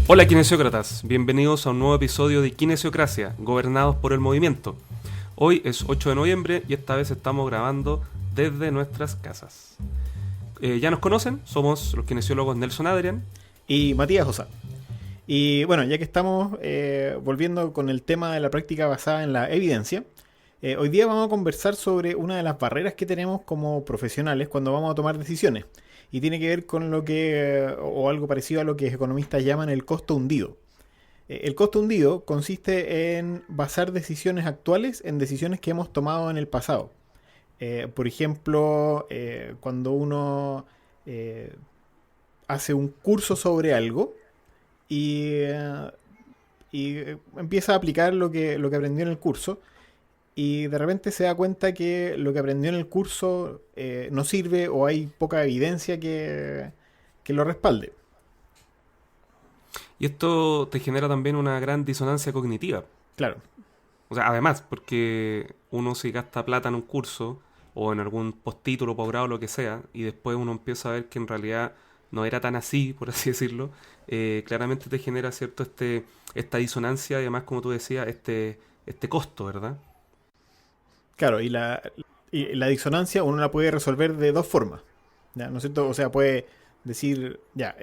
Hola kinesiócratas, bienvenidos a un nuevo episodio de Kinesiocracia, gobernados por el movimiento. Hoy es 8 de noviembre y esta vez estamos grabando desde nuestras casas. Ya nos conocen, somos los kinesiólogos Nelson Adrian y Matías Osa. Y bueno, ya que estamos volviendo con el tema de la práctica basada en la evidencia, hoy día vamos a conversar sobre una de las barreras que tenemos como profesionales cuando vamos a tomar decisiones. Y tiene que ver con lo que, o algo parecido a lo que economistas llaman el costo hundido. El costo hundido consiste en basar decisiones actuales en decisiones que hemos tomado en el pasado. Por ejemplo, cuando uno hace un curso sobre algo y empieza a aplicar lo que aprendió en el curso, y de repente se da cuenta que lo que aprendió en el curso no sirve o hay poca evidencia que lo respalde. y esto te genera también una gran disonancia cognitiva. Claro, O sea, además, porque uno si gasta plata en un curso o en algún postítulo, posgrado, lo que sea, y después uno empieza a ver que en realidad no era tan así, por así decirlo, claramente te genera cierto esta disonancia y además, como tú decías, este costo, ¿verdad? claro, y la disonancia uno la puede resolver de dos formas, ¿ya? ¿No es cierto? O sea, puede decir, ya,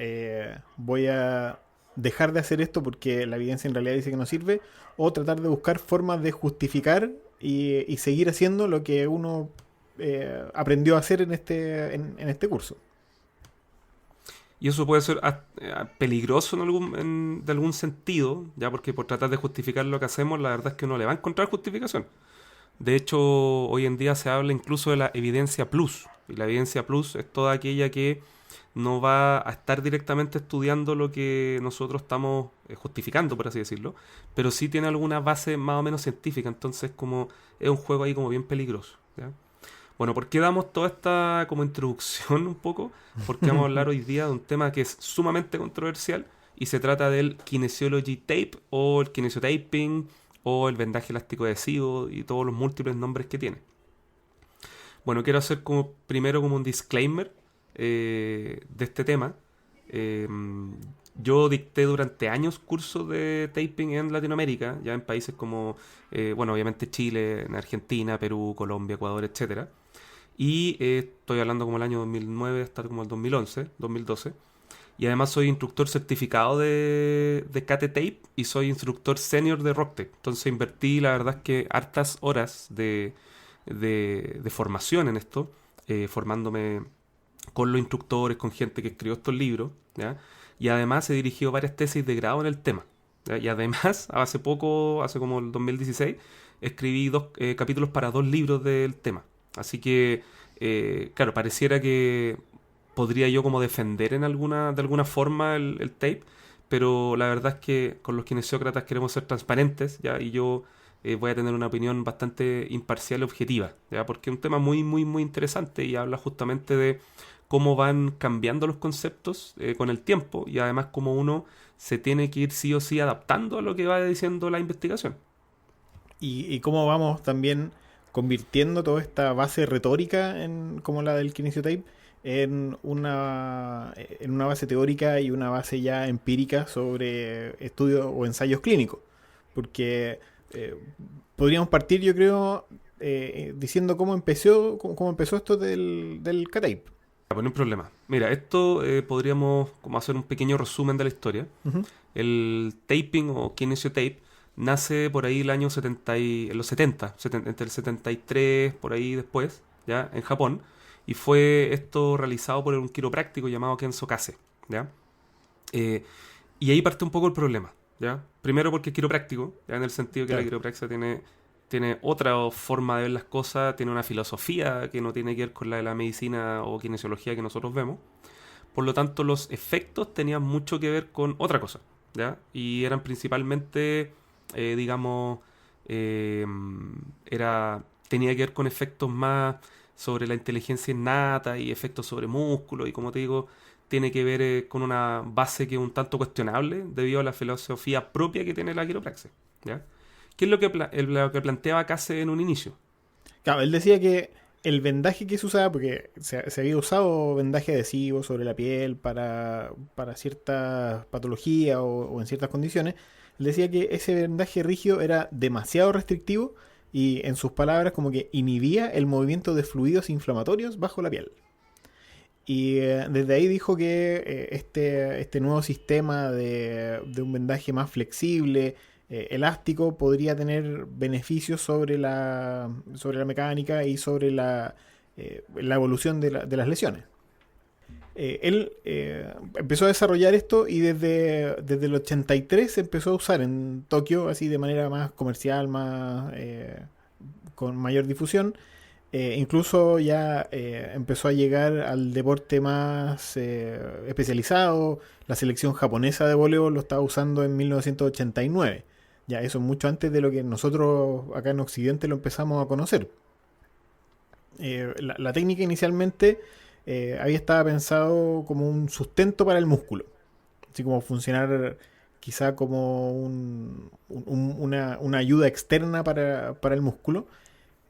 voy a dejar de hacer esto porque la evidencia en realidad dice que no sirve, o tratar de buscar formas de justificar y seguir haciendo lo que uno aprendió a hacer en este curso. Y eso puede ser peligroso de algún sentido, ya porque por tratar de justificar lo que hacemos, la verdad es que uno le va a encontrar justificación. De hecho, hoy en día se habla incluso de la evidencia plus. Y la evidencia plus es toda aquella que no va a estar directamente estudiando lo que nosotros estamos justificando, por así decirlo, pero sí tiene alguna base más o menos científica. Entonces, como es un juego ahí como bien peligroso, ¿ya? Bueno, ¿por qué damos toda esta como introducción un poco? Porque vamos a hablar hoy día de un tema que es sumamente controversial y se trata del kinesiology tape o el kinesiotaping o el vendaje elástico adhesivo y todos los múltiples nombres que tiene. Bueno, quiero hacer como primero como un disclaimer de este tema. Eh, yo dicté durante años cursos de taping en Latinoamérica, ya en países como, bueno, obviamente Chile, en Argentina, Perú, Colombia, Ecuador, etcétera. Y estoy hablando como el año 2009 hasta como el 2011, 2012. Y además soy instructor certificado de Kate Tape y soy instructor senior de Rock Tape. Entonces invertí, la verdad es que hartas horas de formación en esto, formándome con los instructores, con gente que escribió estos libros, ¿ya? Y además he dirigido varias tesis de grado en el tema, ¿ya? Y además, hace poco, hace como el 2016, escribí dos capítulos para dos libros del tema. Así que, claro, pareciera que podría yo como defender de alguna forma el tape, pero la verdad es que con los kinesiócratas queremos ser transparentes, ¿ya? Y yo voy a tener una opinión bastante imparcial y objetiva, ¿ya? Porque es un tema muy, muy, muy interesante y habla justamente de cómo van cambiando los conceptos con el tiempo y además cómo uno se tiene que ir sí o sí adaptando a lo que va diciendo la investigación. Y cómo vamos también convirtiendo toda esta base retórica como la del kinesiotape en una base teórica y una base ya empírica sobre estudios o ensayos clínicos. Porque eh, podríamos partir, yo creo, diciendo cómo empezó esto del K-tape. Ya, pues no hay problema. Mira, esto podríamos como hacer un pequeño resumen de la historia. Ujú. El taping o kinesiotape nace por ahí el año en los 70, entre el 73 por ahí después, ya, en Japón, y fue esto realizado por un quiropráctico llamado Kenzo Kase, ¿ya? Eh, y ahí parte un poco el problema, ¿ya? Primero porque es quiropráctico, ¿ya? En el sentido que la Claro. quiropraxia tiene otra forma de ver las cosas, tiene una filosofía que no tiene que ver con la de la medicina o kinesiología que nosotros vemos. Por lo tanto, los efectos tenían mucho que ver con otra cosa, ¿ya? Y eran principalmente, digamos, eh, tenía que ver con efectos más sobre la inteligencia innata y efectos sobre músculo y como te digo, tiene que ver con una base que es un tanto cuestionable debido a la filosofía propia que tiene la quiropraxia, ¿ya? ¿Qué es lo que planteaba Case en un inicio? Claro, él decía que el vendaje que se usaba, porque se había usado vendaje adhesivo sobre la piel para ciertas patologías o en ciertas condiciones, él decía que ese vendaje rígido era demasiado restrictivo y, en sus palabras, como que inhibía el movimiento de fluidos inflamatorios bajo la piel. Y desde ahí dijo que este nuevo sistema de un vendaje más flexible, elástico, podría tener beneficios sobre la mecánica y sobre la evolución de las lesiones. Él empezó a desarrollar esto y desde el 83 se empezó a usar en Tokio así de manera más comercial, con mayor difusión. Incluso ya empezó a llegar al deporte más especializado. La selección japonesa de voleibol lo estaba usando en 1989. Ya eso mucho antes de lo que nosotros acá en Occidente lo empezamos a conocer. La técnica inicialmente había estado pensado como un sustento para el músculo. Así como funcionar quizá como una ayuda externa para el músculo.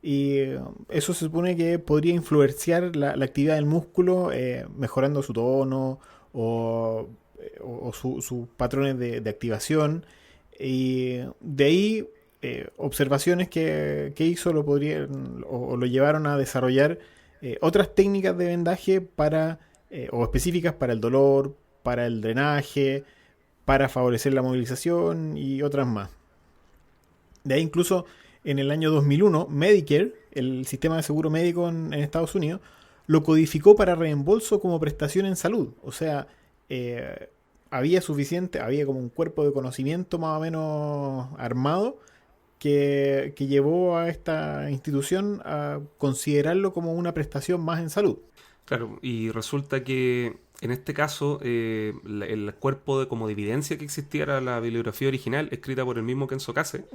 Y eso se supone que podría influenciar la actividad del músculo, mejorando su tono o sus patrones de activación. Y de ahí observaciones que hizo lo llevaron a desarrollar otras técnicas de vendaje o específicas para el dolor, para el drenaje, para favorecer la movilización y otras más. De ahí incluso en el año 2001, Medicare, el sistema de seguro médico en Estados Unidos, lo codificó para reembolso como prestación en salud. O sea, había como un cuerpo de conocimiento más o menos armado que llevó a esta institución a considerarlo como una prestación más en salud. Claro, y resulta que en este caso el cuerpo como de evidencia que existía era la bibliografía original escrita por el mismo Kenzo Kase,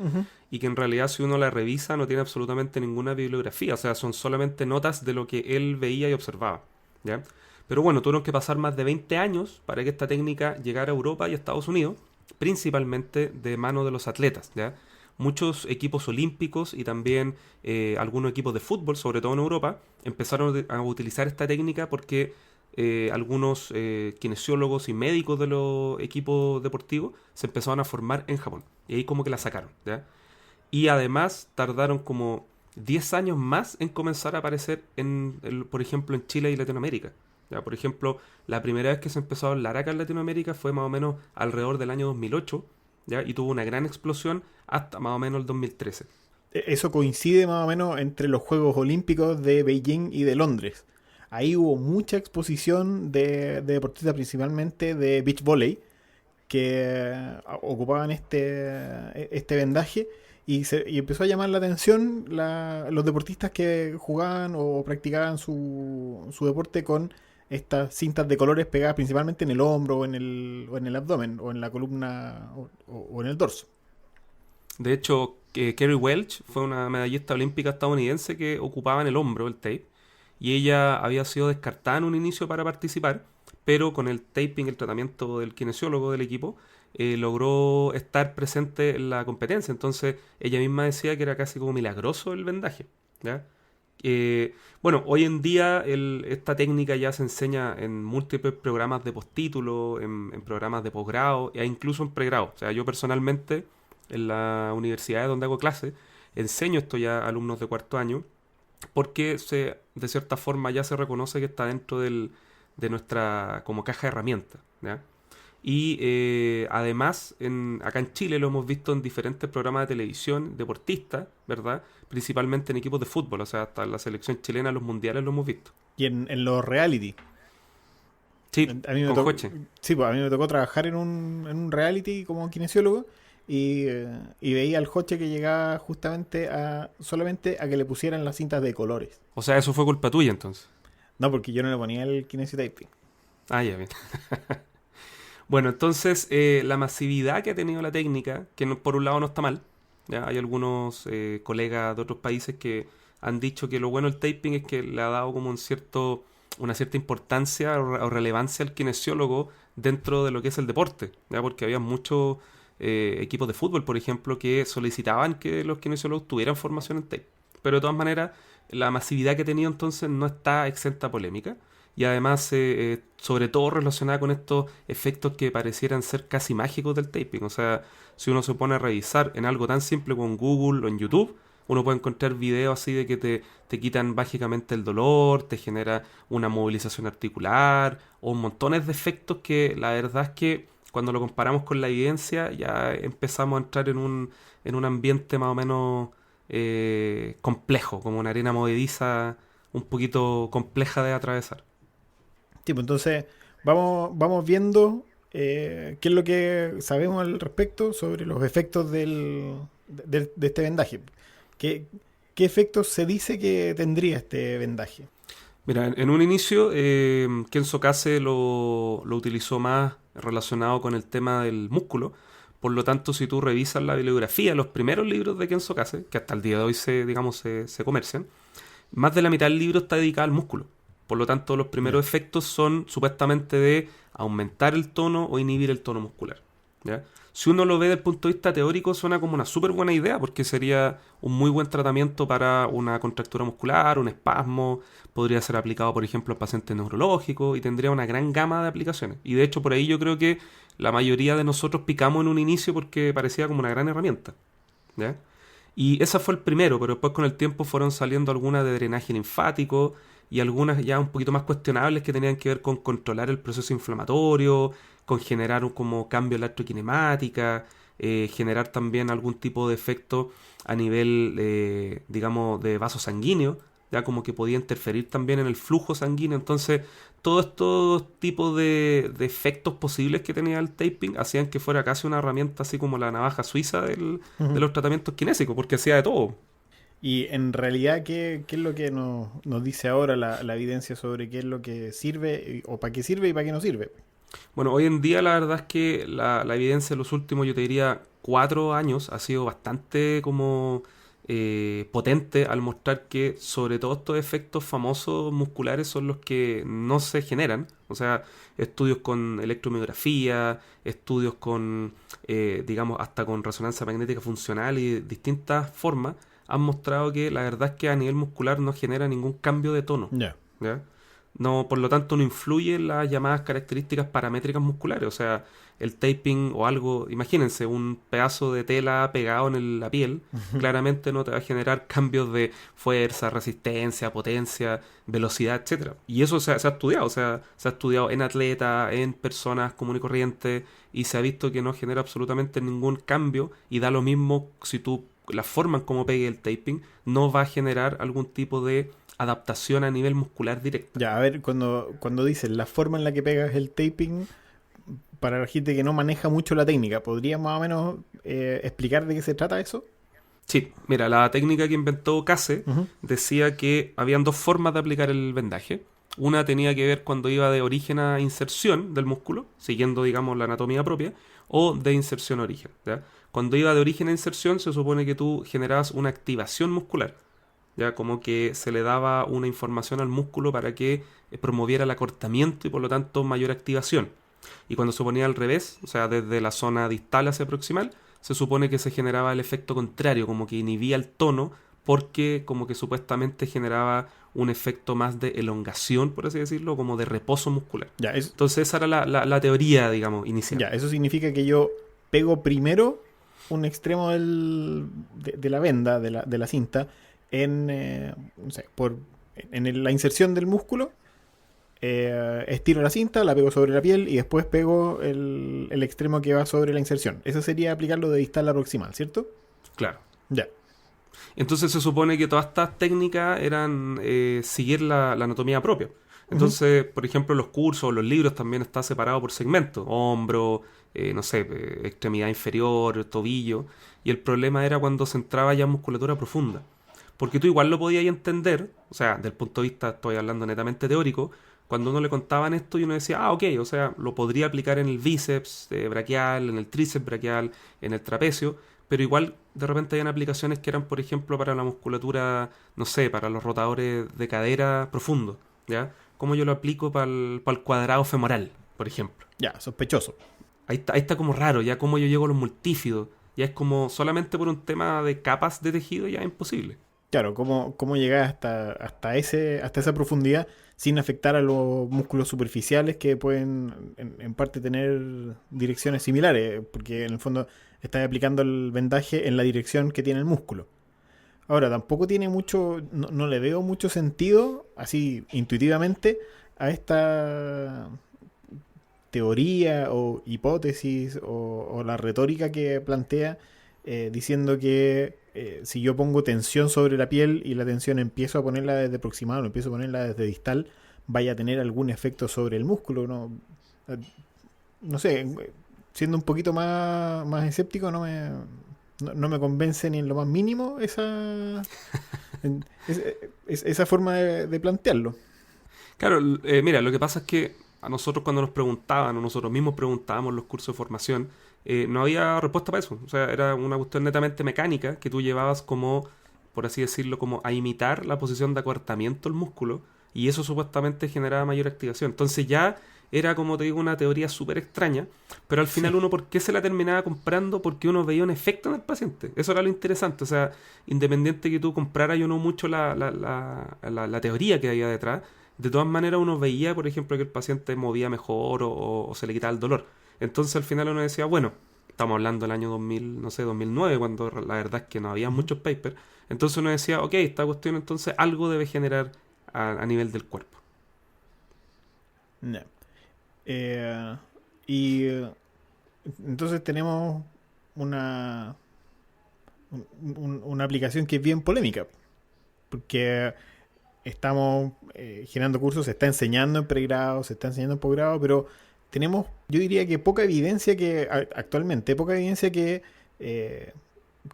y que en realidad si uno la revisa no tiene absolutamente ninguna bibliografía, o sea, son solamente notas de lo que él veía y observaba, ¿ya? Pero bueno, tuvieron que pasar más de 20 años para que esta técnica llegara a Europa y a Estados Unidos, principalmente de mano de los atletas, ¿ya? Muchos equipos olímpicos y también algunos equipos de fútbol, sobre todo en Europa, empezaron a utilizar esta técnica porque algunos kinesiólogos y médicos de los equipos deportivos se empezaron a formar en Japón. Y ahí como que la sacaron, ¿ya? Y además tardaron como 10 años más en comenzar a aparecer, por ejemplo, en Chile y Latinoamérica. ¿Ya? Por ejemplo, la primera vez que se empezó a hablar acá en Latinoamérica fue más o menos alrededor del año 2008, ¿ya? Y tuvo una gran explosión hasta más o menos el 2013. Eso coincide más o menos entre los Juegos Olímpicos de Beijing y de Londres. Ahí hubo mucha exposición de deportistas, principalmente de beach volley, que ocupaban este vendaje y empezó a llamar la atención los deportistas que jugaban o practicaban su deporte con estas cintas de colores pegadas principalmente en el hombro o en el abdomen o en la columna o en el dorso. De hecho, Kerry Welch fue una medallista olímpica estadounidense que ocupaba en el hombro el tape, y ella había sido descartada en un inicio para participar, pero con el taping, el tratamiento del kinesiólogo del equipo, logró estar presente en la competencia. Entonces ella misma decía que era casi como milagroso el vendaje, ¿ya? Bueno, hoy en día esta técnica ya se enseña en múltiples programas de postítulo, en programas de posgrado e incluso en pregrado. O sea, yo personalmente en la universidad donde hago clases enseño esto ya a alumnos de cuarto año, porque de cierta forma ya se reconoce que está dentro de nuestra como caja de herramientas, ¿ya? Y además acá en Chile lo hemos visto en diferentes programas de televisión, deportistas, ¿verdad? Principalmente en equipos de fútbol, o sea, hasta la selección chilena, los mundiales lo hemos visto. Y en los reality. Sí, a mí me con tocó, Joche. sí, pues a mí me tocó trabajar en un reality como kinesiólogo y veía al Joche que llegaba justamente solamente a que le pusieran las cintas de colores. O sea, eso fue culpa tuya entonces. No, porque yo no le ponía el kinesiotaping. Ah, ya, bien. Bueno, entonces la masividad que ha tenido la técnica, que por un lado no está mal, ¿ya? Hay algunos colegas de otros países que han dicho que lo bueno del taping es que le ha dado como una cierta importancia o relevancia al kinesiólogo dentro de lo que es el deporte, ¿ya? Porque había muchos equipos de fútbol, por ejemplo, que solicitaban que los kinesiólogos tuvieran formación en tape. pero de todas maneras la masividad que ha tenido entonces no está exenta a polémica. Y además, sobre todo relacionada con estos efectos que parecieran ser casi mágicos del taping. O sea, si uno se pone a revisar en algo tan simple como en Google o en YouTube, uno puede encontrar videos así de que te quitan mágicamente el dolor, te genera una movilización articular, o montones de efectos que la verdad es que cuando lo comparamos con la evidencia ya empezamos a entrar en un ambiente más o menos complejo, como una arena movediza un poquito compleja de atravesar. Tipo, entonces vamos viendo qué es lo que sabemos al respecto sobre los efectos de este vendaje. ¿Qué efectos se dice que tendría este vendaje? Mira, en un inicio, Kenzo Kase lo utilizó más relacionado con el tema del músculo. Por lo tanto, si tú revisas la bibliografía, los primeros libros de Kenzo Kase, que hasta el día de hoy se comercian, más de la mitad del libro está dedicada al músculo. Por lo tanto, los primeros efectos son supuestamente de aumentar el tono o inhibir el tono muscular, ¿ya? Si uno lo ve desde el punto de vista teórico, suena como una súper buena idea, porque sería un muy buen tratamiento para una contractura muscular, un espasmo, podría ser aplicado, por ejemplo, a pacientes neurológicos y tendría una gran gama de aplicaciones. Y de hecho, por ahí yo creo que la mayoría de nosotros picamos en un inicio porque parecía como una gran herramienta, ¿ya? Y ese fue el primero, pero después con el tiempo fueron saliendo algunas de drenaje linfático y algunas ya un poquito más cuestionables que tenían que ver con controlar el proceso inflamatorio, con generar un como cambio en la electroquinemática, generar también algún tipo de efecto a nivel, digamos, de vaso sanguíneo, ya como que podía interferir también en el flujo sanguíneo. Entonces, todos estos tipos de efectos posibles que tenía el taping hacían que fuera casi una herramienta así como la navaja suiza de los tratamientos kinésicos, porque hacía de todo. Y en realidad, ¿qué es lo que nos dice ahora la evidencia sobre qué es lo que sirve, o para qué sirve y para qué no sirve? Bueno, hoy en día la verdad es que la evidencia de los últimos, yo te diría, 4 años ha sido bastante como potente al mostrar que sobre todo estos efectos famosos musculares son los que no se generan. O sea, estudios con electromiografía, estudios con, digamos, hasta con resonancia magnética funcional y de distintas formas han mostrado que la verdad es que a nivel muscular no genera ningún cambio de tono, Ya. ¿ya? No, por lo tanto, no influye en las llamadas características paramétricas musculares. O sea, el taping o algo, imagínense, un pedazo de tela pegado en la piel, claramente no te va a generar cambios de fuerza, resistencia, potencia, velocidad, etcétera. Y eso se ha estudiado, o sea, se ha estudiado en atletas, en personas comunes y corrientes, y se ha visto que no genera absolutamente ningún cambio, y da lo mismo si tú la forma en cómo pegue el taping, no va a generar algún tipo de adaptación a nivel muscular directo. Ya, a ver, cuando dices la forma en la que pegas el taping, para la gente que no maneja mucho la técnica, ¿podrías más o menos explicar de qué se trata eso? Sí, mira, la técnica que inventó Kase decía que habían dos formas de aplicar el vendaje. Una tenía que ver cuando iba de origen a inserción del músculo, siguiendo, digamos, la anatomía propia, o de inserción a origen, ¿ya? Cuando iba de origen a inserción, se supone que tú generabas una activación muscular, ya como que se le daba una información al músculo para que promoviera el acortamiento y por lo tanto mayor activación. Y cuando se ponía al revés, o sea, desde la zona distal hacia proximal, se supone que se generaba el efecto contrario, como que inhibía el tono, porque como que supuestamente generaba un efecto más de elongación, por así decirlo, como de reposo muscular. Ya, Entonces esa era la teoría, digamos, inicial. ya, eso significa que yo pego primero un extremo de la venda, de la cinta, no sé, en la inserción del músculo, estiro la cinta, la pego sobre la piel y después pego el extremo que va sobre la inserción. Eso sería aplicarlo de distal a proximal, ¿cierto? Claro. Ya. Entonces se supone que todas estas técnicas eran seguir la anatomía propia. Entonces, por ejemplo, los cursos, los libros también está separado por segmentos. Hombro, no sé, extremidad inferior, tobillo. Y el problema era cuando se entraba ya en musculatura profunda. Porque tú igual lo podías entender, o sea, del punto de vista, estoy hablando netamente teórico, cuando uno le contaban esto y uno decía, ah, ok, o sea, lo podría aplicar en el bíceps braquial, en el tríceps braquial, en el trapecio, pero igual de repente habían aplicaciones que eran, por ejemplo, para la musculatura, no sé, para los rotadores de cadera profundos, ¿ya? ¿Cómo yo lo aplico para el cuadrado femoral, por ejemplo? Ya, sospechoso. Ahí está como raro, ya cómo yo llego a los multífidos, ya es como solamente por un tema de capas de tejido ya es imposible. Claro, cómo llegar hasta esa profundidad sin afectar a los músculos superficiales que pueden en parte tener direcciones similares, porque en el fondo estás aplicando el vendaje en la dirección que tiene el músculo. Ahora, tampoco tiene mucho, no le veo mucho sentido, así intuitivamente, a esta teoría o hipótesis o la retórica que plantea diciendo que si yo pongo tensión sobre la piel y la tensión empiezo a ponerla desde proximal o empiezo a ponerla desde distal, vaya a tener algún efecto sobre el músculo, ¿no? Eh, No sé, siendo un poquito más escéptico, no me convence ni en lo más mínimo esa forma de plantearlo. Claro, mira, lo que pasa es que a nosotros cuando nos preguntaban, o nosotros mismos preguntábamos en los cursos de formación, no había respuesta para eso. O sea, era una cuestión netamente mecánica que tú llevabas como, por así decirlo, como a imitar la posición de acortamiento del músculo y eso supuestamente generaba mayor activación. Entonces ya era, como te digo, una teoría súper extraña, pero al final Sí. uno, ¿por qué se la terminaba comprando? Porque uno veía un efecto en el paciente. Eso era lo interesante. O sea, independiente que tú compraras o no mucho la teoría que había detrás, de todas maneras uno veía, por ejemplo, que el paciente movía mejor o se le quitaba el dolor. Entonces al final uno decía, bueno, estamos hablando del año 2000, no sé, 2009, cuando la verdad es que no había Ujú. muchos papers. Entonces uno decía, ok, esta cuestión entonces algo debe generar a nivel del cuerpo. Ya. Y entonces tenemos una, una aplicación que es bien polémica, porque estamos generando cursos, se está enseñando en pregrado, se está enseñando en posgrado, pero tenemos, yo diría que poca evidencia actualmente, poca evidencia eh,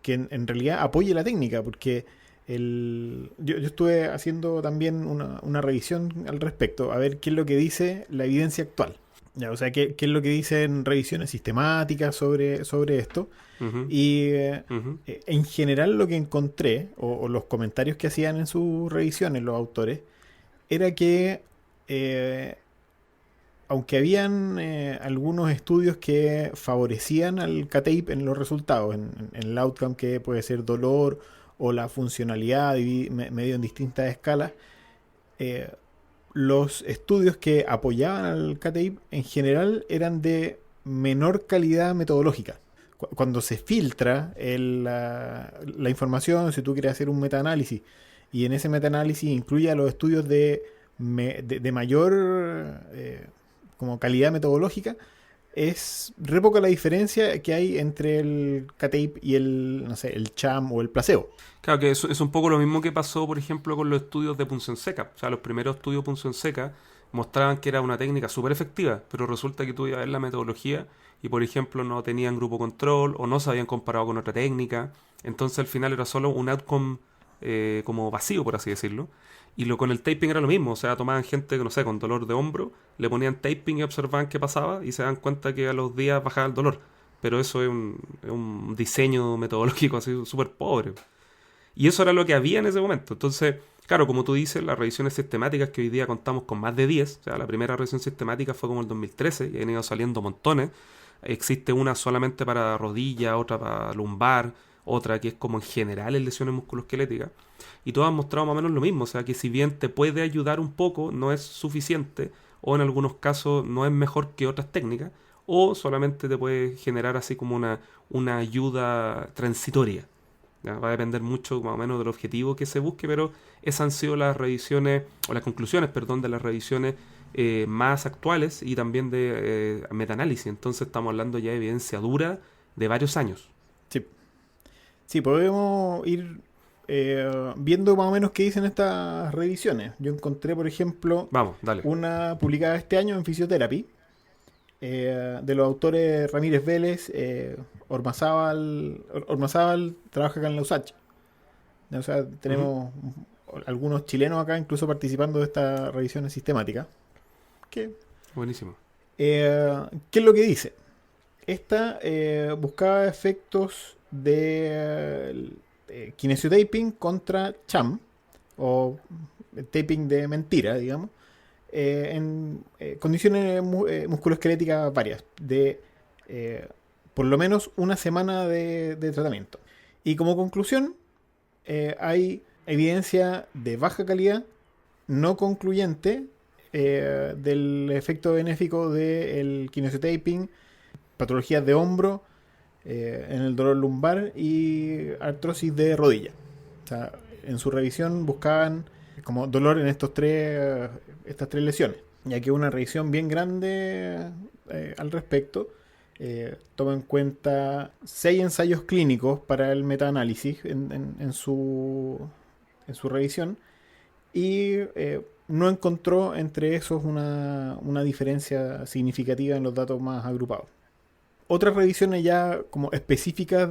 que en realidad apoye la técnica, porque yo estuve haciendo también una revisión al respecto, a ver qué es lo que dice la evidencia actual. Ya, o sea, qué es lo que dicen revisiones sistemáticas sobre esto. Ujú, Y ujú. en general lo que encontré, o los comentarios que hacían en sus revisiones los autores, era que eh, aunque habían algunos estudios que favorecían al K-tape en los resultados, en el outcome que puede ser dolor o la funcionalidad medio en distintas escalas, eh, los estudios que apoyaban al K-tape en general eran de menor calidad metodológica. Cuando se filtra la información, si tú quieres hacer un metaanálisis, y en ese metaanálisis incluye a los estudios de mayor como calidad metodológica, es re poca la diferencia que hay entre el K-tape y no sé, el CHAM o el placebo. Claro que es un poco lo mismo que pasó, por ejemplo, con los estudios de punción seca. O sea, los primeros estudios de punción seca mostraban que era una técnica súper efectiva, pero resulta que tú ibas a ver la metodología y, por ejemplo, no tenían grupo control o no se habían comparado con otra técnica. Entonces, al final era solo un outcome como vacío, por así decirlo. Y con el taping era lo mismo. O sea, tomaban gente, no sé, con dolor de hombro, le ponían taping y observaban qué pasaba y se dan cuenta que a los días bajaba el dolor. Pero eso es un diseño metodológico así súper pobre. Y eso era lo que había en ese momento. Entonces, claro, como tú dices, las revisiones sistemáticas que hoy día contamos con más de 10, o sea, la primera revisión sistemática fue como el 2013 y han ido saliendo montones. Existe una solamente para rodilla, otra para lumbar, otra que es como en general en lesiones musculoesqueléticas. Y todas han mostrado más o menos lo mismo, o sea, que si bien te puede ayudar un poco, no es suficiente o en algunos casos no es mejor que otras técnicas o solamente te puede generar así como una ayuda transitoria. ¿Ya? Va a depender mucho más o menos del objetivo que se busque, pero esas han sido las revisiones, o las conclusiones, perdón, de las revisiones más actuales y también de metaanálisis. Entonces estamos hablando ya de evidencia dura de varios años. Sí, sí, podemos ir viendo más o menos qué dicen estas revisiones. Yo encontré, por ejemplo, Vamos, dale. una publicada este año en Physiotherapy, de los autores Ramírez Vélez, Ormazábal trabaja acá en la USACH. O sea, Ujú. tenemos algunos chilenos acá incluso participando de estas revisiones sistemáticas. ¿Qué, Buenísimo. ¿Qué es lo que dice? Esta buscaba efectos de kinesiotaping contra CHAM, o taping de mentira, digamos, en condiciones musculoesqueléticas varias, de eh, por lo menos una semana de tratamiento. Y como conclusión, hay evidencia de baja calidad, no concluyente, del efecto benéfico del kinesiotaping, patologías de hombro, en el dolor lumbar y artrosis de rodilla. O sea, en su revisión buscaban como dolor en estas tres lesiones, ya que una revisión bien grande al respecto. Toma en cuenta 6 ensayos clínicos para el metaanálisis en su revisión y no encontró entre esos una diferencia significativa en los datos más agrupados. Otras revisiones ya como específicas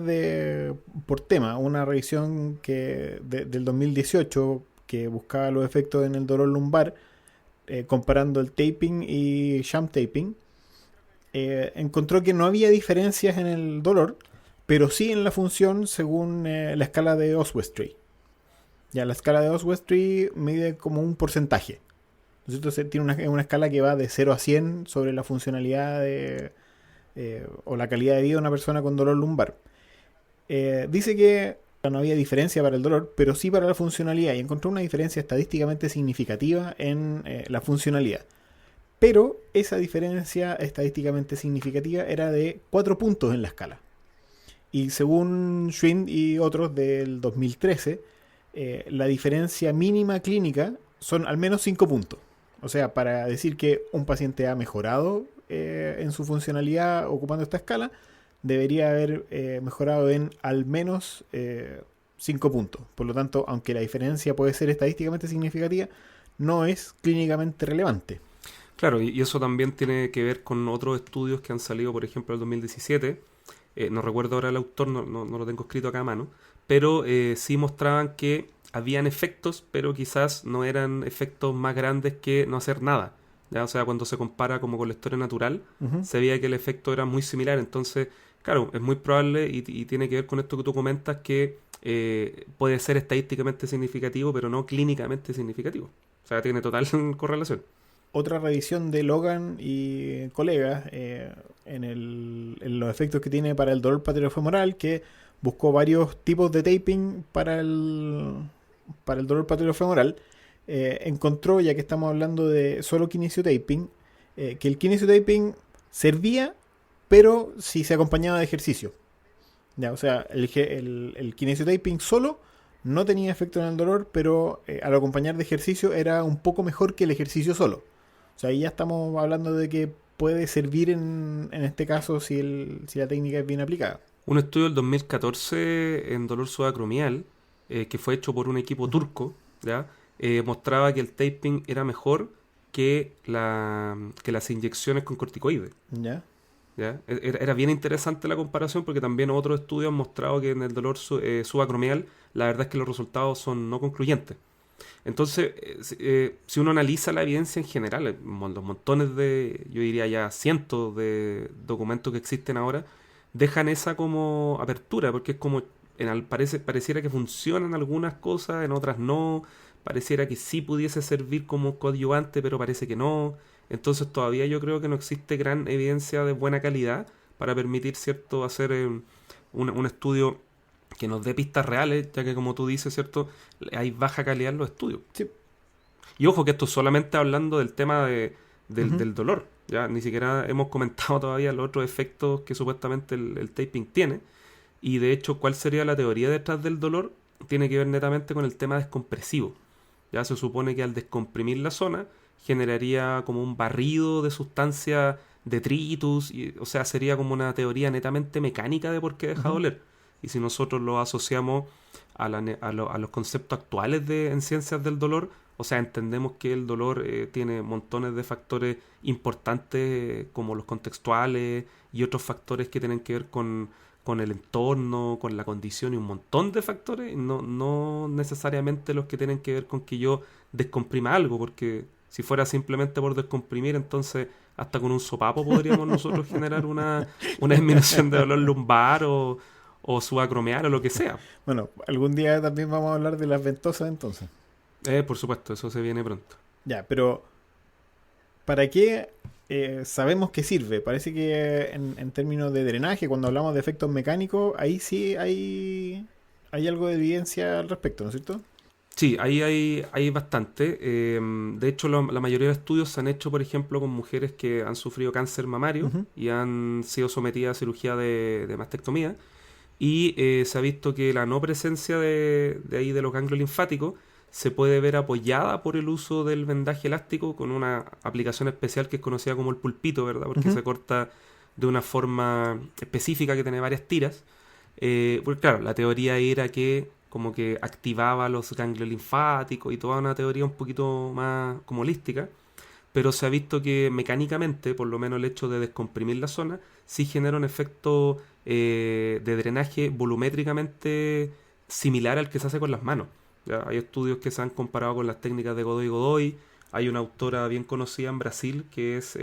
por tema, una revisión del 2018 que buscaba los efectos en el dolor lumbar, comparando el taping y sham taping, encontró que no había diferencias en el dolor, pero sí en la función según la escala de Oswestry. Ya la escala de Oswestry mide como un porcentaje. Entonces tiene una escala que va de 0 a 100 sobre la funcionalidad o la calidad de vida de una persona con dolor lumbar. Dice que no había diferencia para el dolor, pero sí para la funcionalidad, y encontró una diferencia estadísticamente significativa en la funcionalidad. Pero esa diferencia estadísticamente significativa era de 4 puntos en la escala. Y según Schwind y otros del 2013, la diferencia mínima clínica son al menos 5 puntos. O sea, para decir que un paciente ha mejorado en su funcionalidad ocupando esta escala, debería haber mejorado en al menos 5 puntos. Por lo tanto, aunque la diferencia puede ser estadísticamente significativa, no es clínicamente relevante. Claro, y eso también tiene que ver con otros estudios que han salido, por ejemplo, en el 2017. No recuerdo ahora el autor, no lo tengo escrito acá a mano, pero sí mostraban que habían efectos, pero quizás no eran efectos más grandes que no hacer nada. ¿Ya? O sea, cuando se compara como con la historia natural, se veía que el efecto era muy similar. Entonces, claro, es muy probable y tiene que ver con esto que tú comentas, que puede ser estadísticamente significativo, pero no clínicamente significativo. O sea, tiene total correlación. Otra revisión de Logan y colegas en los efectos que tiene para el dolor patelofemoral, que buscó varios tipos de taping para el dolor patelofemoral, encontró, ya que estamos hablando de solo kinesiotaping, que el kinesiotaping servía, pero si se acompañaba de ejercicio. Ya, o sea, el kinesiotaping solo no tenía efecto en el dolor, pero al acompañar de ejercicio era un poco mejor que el ejercicio solo. O sea, ahí ya estamos hablando de que puede servir en este caso si la técnica es bien aplicada. Un estudio del 2014 en dolor subacromial, que fue hecho por un equipo turco, ¿ya? Mostraba que el taping era mejor que las inyecciones con corticoides. ¿Ya? ¿Ya? Era bien interesante la comparación, porque también otros estudios han mostrado que en el dolor subacromial la verdad es que los resultados son no concluyentes. Entonces, si uno analiza la evidencia en general, los montones yo diría ya cientos de documentos que existen ahora, dejan esa como apertura, porque es como, pareciera que funcionan algunas cosas, en otras no, pareciera que sí pudiese servir como coadyuvante, pero parece que no. Entonces todavía yo creo que no existe gran evidencia de buena calidad para permitir, ¿cierto?, hacer un estudio que nos dé pistas reales, ya que como tú dices, ¿cierto?, hay baja calidad en los estudios. Sí. Y ojo que esto solamente hablando del tema Uh-huh. del dolor, ya ni siquiera hemos comentado todavía los otros efectos que supuestamente el taping tiene, y de hecho cuál sería la teoría detrás del dolor tiene que ver netamente con el tema descompresivo. Ya se supone que al descomprimir la zona generaría como un barrido de sustancias, detritus, o sea, sería como una teoría netamente mecánica de por qué deja Uh-huh. doler. Y si nosotros lo asociamos a los conceptos actuales en ciencias del dolor, o sea, entendemos que el dolor tiene montones de factores importantes como los contextuales y otros factores que tienen que ver con el entorno, con la condición y un montón de factores, no necesariamente los que tienen que ver con que yo descomprima algo, porque si fuera simplemente por descomprimir, entonces hasta con un sopapo podríamos nosotros generar una disminución de dolor lumbar o subacromial o lo que sea. Bueno, algún día también vamos a hablar de las ventosas entonces. Por supuesto, eso se viene pronto. Ya, pero ¿para qué sabemos que sirve? Parece que en términos de drenaje, cuando hablamos de efectos mecánicos, ahí sí hay algo de evidencia al respecto, ¿no es cierto? Sí, ahí hay bastante. De hecho, la mayoría de estudios se han hecho, por ejemplo, con mujeres que han sufrido cáncer mamario Ujú. y han sido sometidas a cirugía de mastectomía. Y se ha visto que la no presencia de ahí de los ganglios linfáticos se puede ver apoyada por el uso del vendaje elástico con una aplicación especial que es conocida como el pulpito, ¿verdad? Porque Ujú. se corta de una forma específica que tiene varias tiras. Porque claro, la teoría era que como que activaba los ganglios linfáticos y toda una teoría un poquito más como holística, pero se ha visto que mecánicamente, por lo menos el hecho de descomprimir la zona, sí genera un efecto de drenaje volumétricamente similar al que se hace con las manos. ¿Ya? Hay estudios que se han comparado con las técnicas de Godoy Godoy. Hay una autora bien conocida en Brasil que es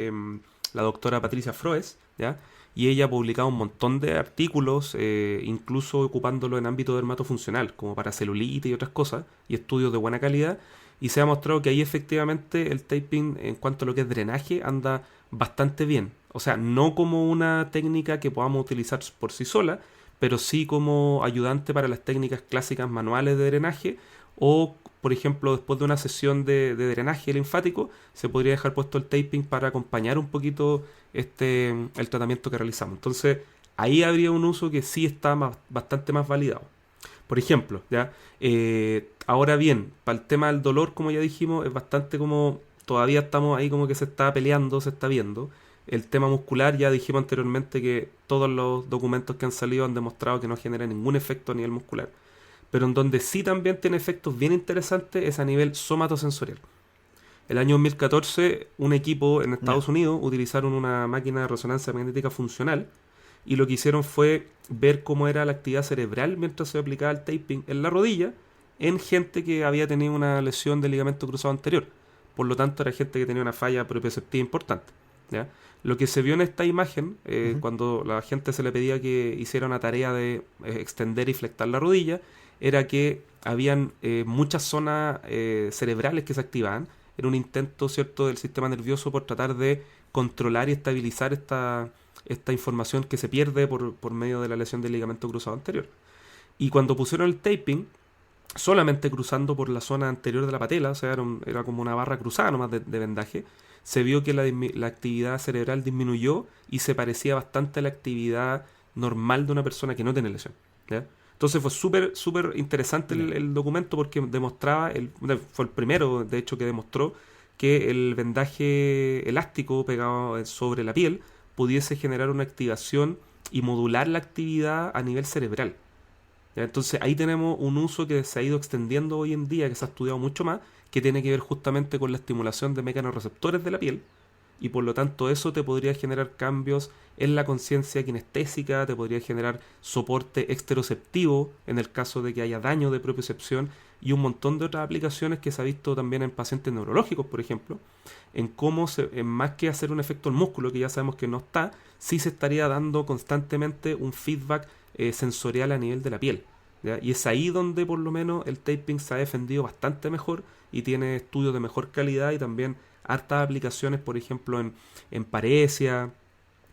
la doctora Patricia Froes, ¿ya? Y ella ha publicado un montón de artículos, incluso ocupándolo en ámbito dermatofuncional, como para celulitis y otras cosas, y estudios de buena calidad, y se ha mostrado que ahí efectivamente el taping en cuanto a lo que es drenaje anda bastante bien. O sea, no como una técnica que podamos utilizar por sí sola, pero sí como ayudante para las técnicas clásicas manuales de drenaje o, por ejemplo, después de una sesión de drenaje linfático, se podría dejar puesto el taping para acompañar un poquito el tratamiento que realizamos. Entonces, ahí habría un uso que sí está bastante más validado. Por ejemplo, ¿ya? Ahora bien, para el tema del dolor, como ya dijimos, es bastante como todavía estamos ahí como que se está peleando, se está viendo. El tema muscular, ya dijimos anteriormente que todos los documentos que han salido han demostrado que no genera ningún efecto a nivel muscular. Pero en donde sí también tiene efectos bien interesantes es a nivel somatosensorial. El año 2014, un equipo en Ya. Estados Unidos utilizaron una máquina de resonancia magnética funcional y lo que hicieron fue ver cómo era la actividad cerebral mientras se aplicaba el taping en la rodilla en gente que había tenido una lesión del ligamento cruzado anterior. Por lo tanto, era gente que tenía una falla propioceptiva importante. ¿Ya? Lo que se vio en esta imagen, Ujú. cuando la gente se le pedía que hiciera una tarea de extender y flectar la rodilla, era que habían muchas zonas cerebrales que se activaban en un intento, ¿cierto?, del sistema nervioso por tratar de controlar y estabilizar esta información que se pierde por medio de la lesión del ligamento cruzado anterior. Y cuando pusieron el taping, solamente cruzando por la zona anterior de la patela, o sea, era como una barra cruzada nomás de vendaje, se vio que la actividad cerebral disminuyó y se parecía bastante a la actividad normal de una persona que no tiene lesión. ¿Ya? Entonces fue súper interesante Ya. el documento porque demostraba, fue el primero de hecho que demostró que el vendaje elástico pegado sobre la piel pudiese generar una activación y modular la actividad a nivel cerebral. ¿Ya? Entonces ahí tenemos un uso que se ha ido extendiendo hoy en día, que se ha estudiado mucho más, que tiene que ver justamente con la estimulación de mecanorreceptores de la piel, y por lo tanto eso te podría generar cambios en la conciencia kinestésica, te podría generar soporte exteroceptivo en el caso de que haya daño de propiocepción y un montón de otras aplicaciones que se ha visto también en pacientes neurológicos, por ejemplo, en cómo en más que hacer un efecto al músculo, que ya sabemos que no está, sí se estaría dando constantemente un feedback sensorial a nivel de la piel. ¿Ya? Y es ahí donde por lo menos el taping se ha defendido bastante mejor y tiene estudios de mejor calidad y también hartas aplicaciones, por ejemplo, en paresia.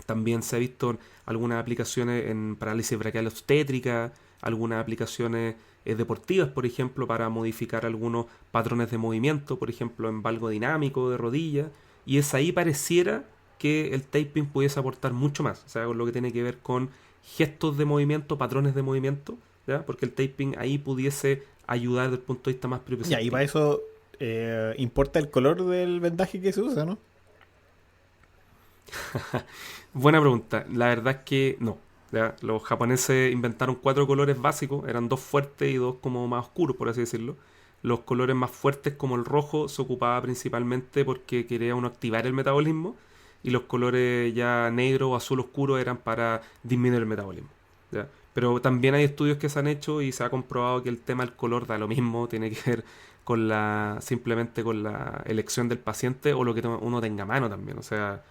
También se ha visto algunas aplicaciones en parálisis braquial obstétrica, algunas aplicaciones deportivas, por ejemplo, para modificar algunos patrones de movimiento, por ejemplo, en valgo dinámico de rodilla. Y es ahí pareciera que el taping pudiese aportar mucho más, o sea, con lo que tiene que ver con gestos de movimiento, patrones de movimiento, ¿ya? Porque el taping ahí pudiese ayudar desde el punto de vista más Ya, y para propioceptivo. eso importa el color del vendaje que se usa, ¿no? Buena pregunta. La verdad es que no. ¿Ya? Los japoneses inventaron cuatro colores básicos, eran dos fuertes y dos como más oscuros, por así decirlo. Los colores más fuertes, como el rojo, se ocupaba principalmente porque quería uno activar el metabolismo, y los colores ya negro o azul oscuro eran para disminuir el metabolismo. ¿Ya? Pero también hay estudios que se han hecho y se ha comprobado que el tema del color da lo mismo, tiene que ver con simplemente con la elección del paciente o lo que uno tenga a mano también. O sea,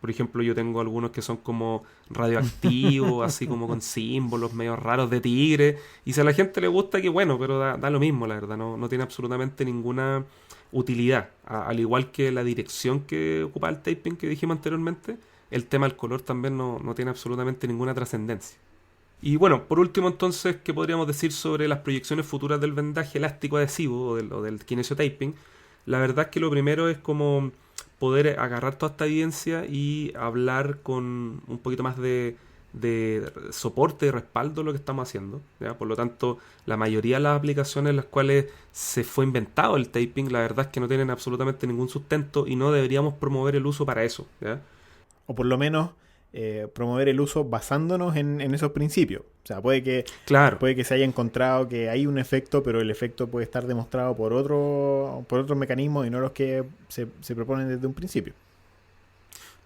por ejemplo, yo tengo algunos que son como radioactivos, así como con símbolos medio raros de tigre. Y si a la gente le gusta, que bueno, pero da lo mismo, la verdad. No tiene absolutamente ninguna utilidad. Al igual que la dirección que ocupa el taping que dijimos anteriormente, el tema del color también no tiene absolutamente ninguna trascendencia. Y bueno, por último entonces, ¿qué podríamos decir sobre las proyecciones futuras del vendaje elástico adhesivo o del kinesiotaping? La verdad es que lo primero es como poder agarrar toda esta evidencia y hablar con un poquito más de soporte y respaldo a lo que estamos haciendo, ¿ya? Por lo tanto, la mayoría de las aplicaciones en las cuales se fue inventado el taping, la verdad es que no tienen absolutamente ningún sustento y no deberíamos promover el uso para eso, ¿ya? O por lo menos promover el uso basándonos en esos principios. O sea, Claro. puede que se haya encontrado que hay un efecto, pero el efecto puede estar demostrado por otros mecanismos y no los que se proponen desde un principio.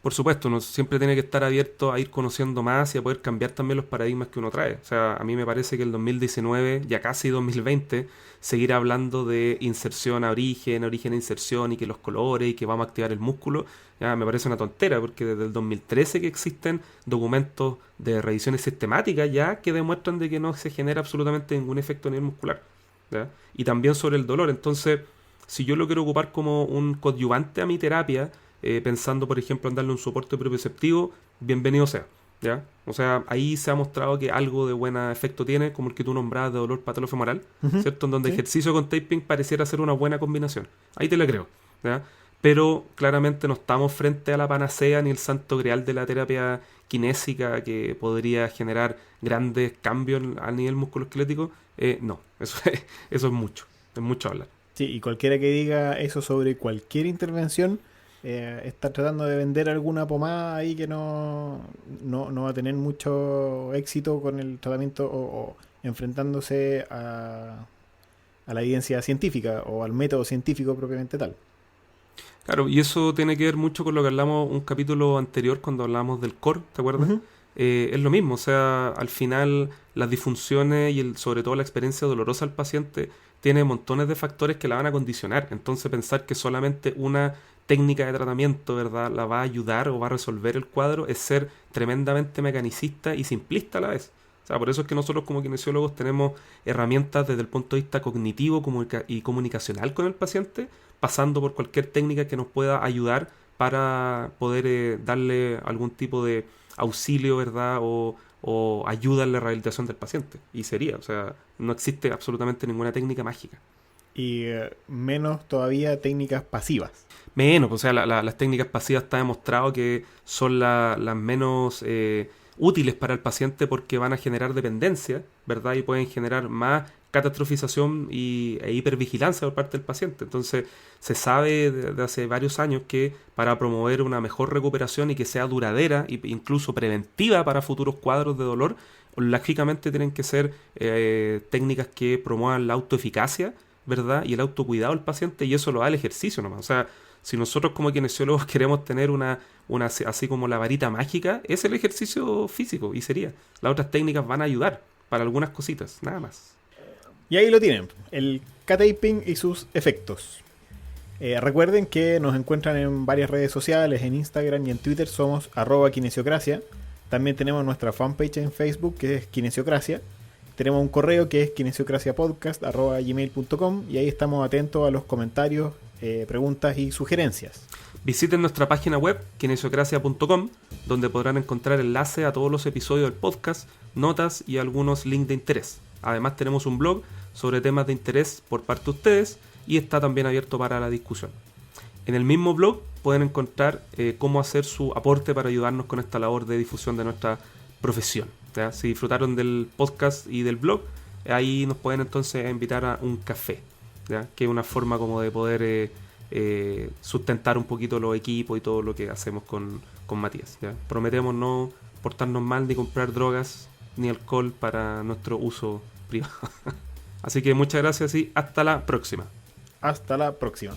Por supuesto, uno siempre tiene que estar abierto a ir conociendo más y a poder cambiar también los paradigmas que uno trae. O sea, a mí me parece que el 2019, ya casi 2020, seguir hablando de inserción a origen a inserción y que los colores y que vamos a activar el músculo, ya me parece una tontera, porque desde el 2013 que existen documentos de revisiones sistemáticas ya que demuestran de que no se genera absolutamente ningún efecto a nivel muscular, ¿ya? Y también sobre el dolor. Entonces, si yo lo quiero ocupar como un coadyuvante a mi terapia, pensando por ejemplo en darle un soporte propioceptivo, bienvenido sea, ¿ya? O sea, ahí se ha mostrado que algo de buen efecto tiene, como el que tú nombrabas de dolor patolofemoral, Ujú, ¿cierto? En donde sí. ejercicio con taping pareciera ser una buena combinación. Ahí te la creo, ¿ya? Pero claramente no estamos frente a la panacea ni el santo grial de la terapia kinésica que podría generar grandes cambios a nivel musculoesquelético. No, eso es mucho hablar. Sí, y cualquiera que diga eso sobre cualquier intervención está tratando de vender alguna pomada ahí que no va a tener mucho éxito con el tratamiento o enfrentándose a la evidencia científica o al método científico propiamente tal. Claro, y eso tiene que ver mucho con lo que hablamos un capítulo anterior cuando hablamos del core, ¿te acuerdas? Ujú. Es lo mismo, o sea, al final las disfunciones y sobre todo la experiencia dolorosa al paciente tiene montones de factores que la van a condicionar. Entonces pensar que solamente una técnica de tratamiento, ¿verdad?, la va a ayudar o va a resolver el cuadro es ser tremendamente mecanicista y simplista a la vez. O sea, por eso es que nosotros como kinesiólogos tenemos herramientas desde el punto de vista cognitivo y comunicacional con el paciente, pasando por cualquier técnica que nos pueda ayudar para poder darle algún tipo de auxilio, ¿verdad? O ayuda en la rehabilitación del paciente. Y sería, o sea, no existe absolutamente ninguna técnica mágica. Y menos todavía técnicas pasivas. Menos, o sea, las técnicas pasivas está demostrado que son las menos útiles para el paciente porque van a generar dependencia, ¿verdad? Y pueden generar más catastrofización e hipervigilancia por parte del paciente. Entonces, se sabe desde hace varios años que para promover una mejor recuperación y que sea duradera e incluso preventiva para futuros cuadros de dolor, lógicamente tienen que ser técnicas que promuevan la autoeficacia, ¿verdad? Y el autocuidado del paciente, y eso lo da el ejercicio nomás. O sea, si nosotros como kinesiólogos queremos tener una así como la varita mágica, es el ejercicio físico y sería. Las otras técnicas van a ayudar para algunas cositas, nada más. Y ahí lo tienen, el K-Taping y sus efectos. Recuerden que nos encuentran en varias redes sociales, en Instagram y en Twitter somos @kinesiocracia. También tenemos nuestra fanpage en Facebook que es Kinesiocracia. Tenemos un correo que es kinesiocraciapodcast@gmail.com y ahí estamos atentos a los comentarios, preguntas y sugerencias. Visiten nuestra página web, kinesiocracia.com, donde podrán encontrar enlaces a todos los episodios del podcast, notas y algunos links de interés. Además tenemos un blog sobre temas de interés por parte de ustedes y está también abierto para la discusión. En el mismo blog pueden encontrar cómo hacer su aporte para ayudarnos con esta labor de difusión de nuestra profesión, ¿ya? Si disfrutaron del podcast y del blog, ahí nos pueden entonces invitar a un café, ¿ya? Que es una forma como de poder sustentar un poquito los equipos y todo lo que hacemos con Matías, ¿ya? Prometemos no portarnos mal ni comprar drogas ni alcohol para nuestro uso privado. Así que muchas gracias y hasta la próxima. Hasta la próxima.